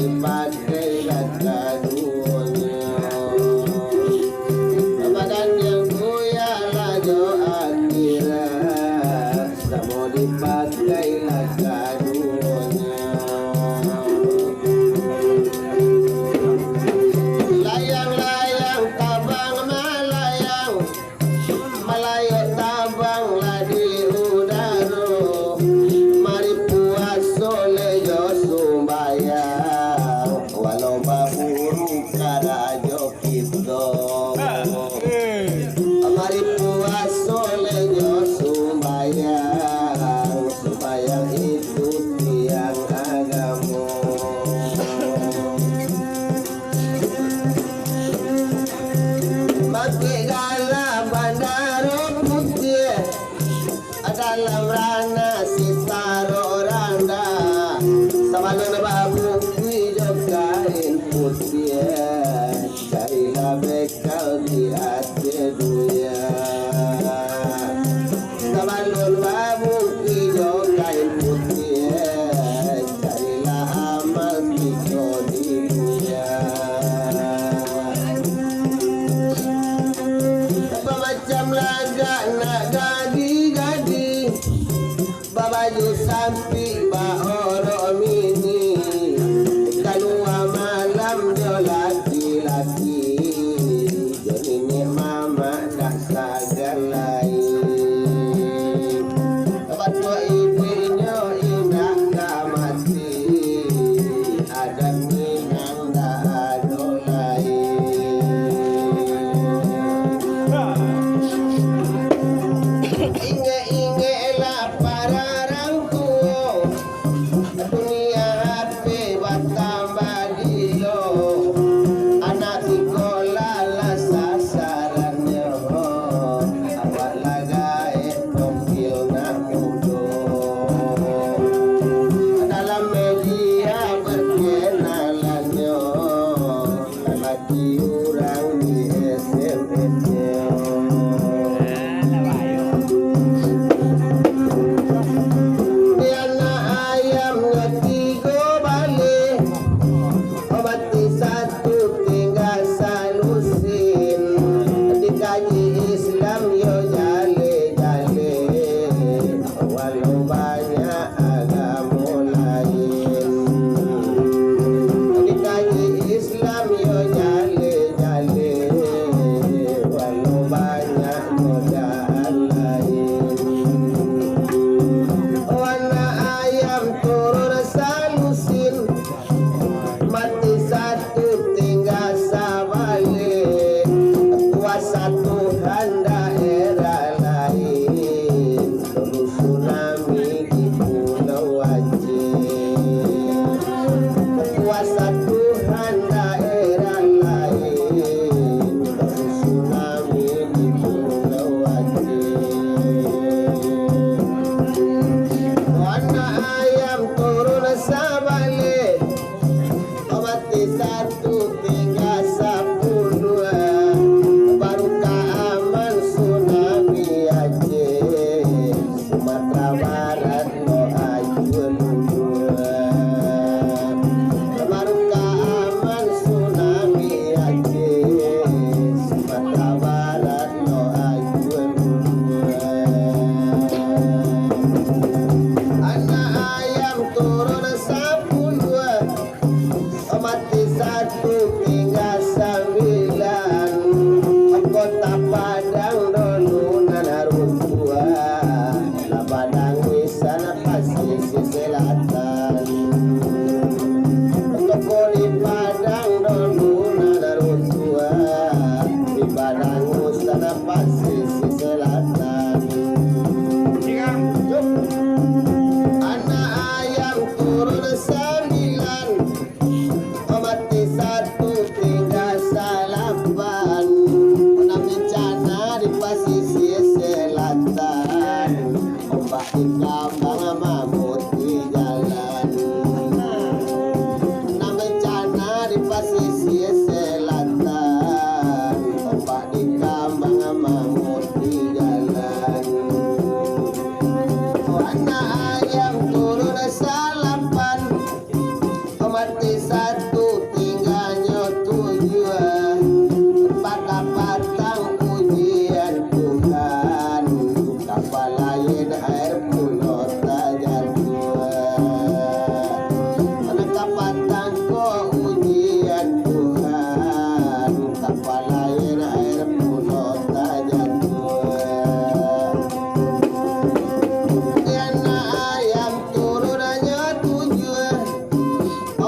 dipakai kadunya badan yang kuya lajo akhirat tak mau dipakai kadunya layang-layang tabang malayang Malayo tabang ladi udaro mari puaso lejo sumbayang walau baburu karajo kito mari puaso lejo sumbayang sumbayang itu tiang agamo Mati gala bandaro putih dalam rana sitaro randa sabalon babu kuijo kain putih carilah bekal di hati dunia sabalon babu kuijo kain putih carilah amal kito di dunia macam laga nak gadi-gadi babaju sampi ba oro mini kalua malam jolat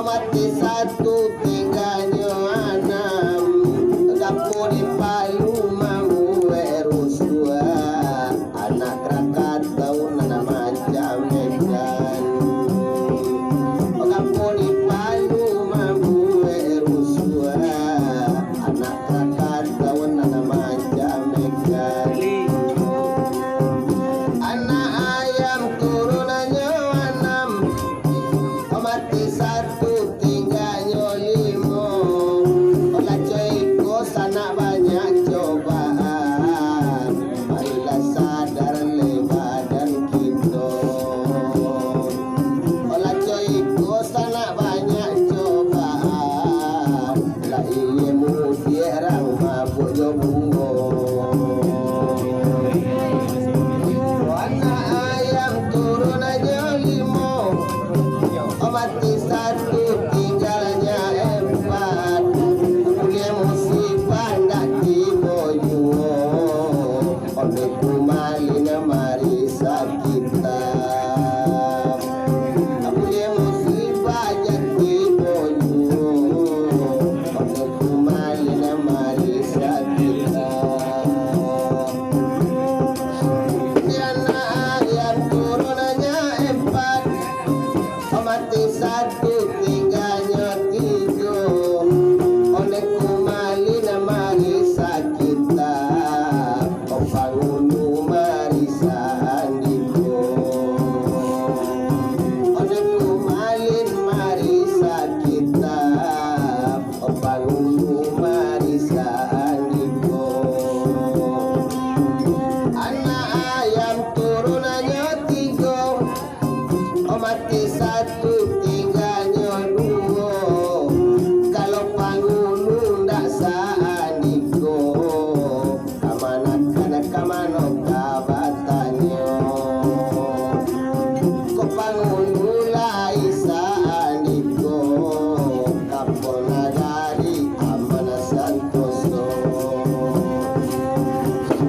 mati satu tinggalnya enam dapur di Palu mau erus dua anak rakat tahu nana macam ikan dapur di Palu mau erus dua anak rakat tahu nana macam ikan anak ayam turunannya enam mati satu tinggalnya lima olah coiko sana banyak cobaan marilah sadar lebadan kita olah coiko sana banyak cobaan lah iya mudia rang mabuk jo bungo anak ayam turun aja lima mati satu tinggalnya empat kuliah musibah ndak diboyo oleh kumalina marisa kita kuliah musibah jadi boyo oleh kumalina marisa kita anak ayam turunannya empat mati satu tinggalnya tiga oleh kumalina marisa kita pangulu marisa andiko oleh kumalin marisa kita pangulu marisa andiko anak ayam turunannya tiga mati satu tinggalnya dua kalau pangulu ndak saandiko kamana kabatannya ko pangulu lai saandiko kapolna dari amana santoso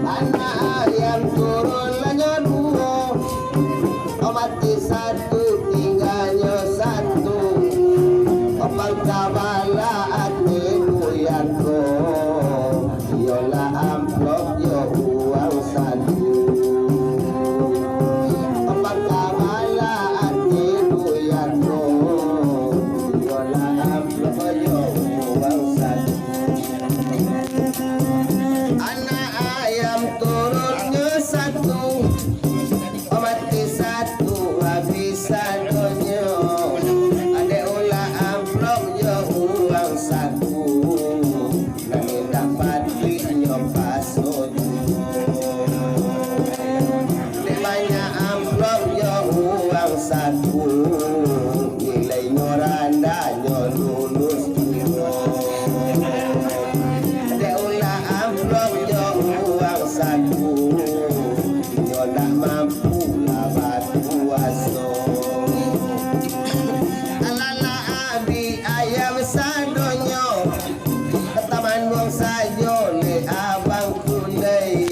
anak ayam turun lanya dua mati satu tinggalnya satu pangkabala ate buyako yola amplop yo uang satu pangkabala ate buyako yola amplop yo uang satu anak ayam turunnya satu mati satu habis sadonya ada ulah amplop yo uang saku nani dapat duitnya pasoju banyak amplop yo uang saku nilainya randanya lulus juga ada ulah amplop yo uang saku nyodak mampu alala abi ayam sadonyo taman buang sajo le abang kulai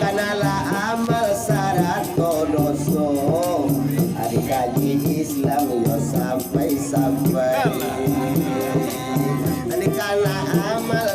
kanala amal syarat doso hari kaji Islam yo sampai ani kana amal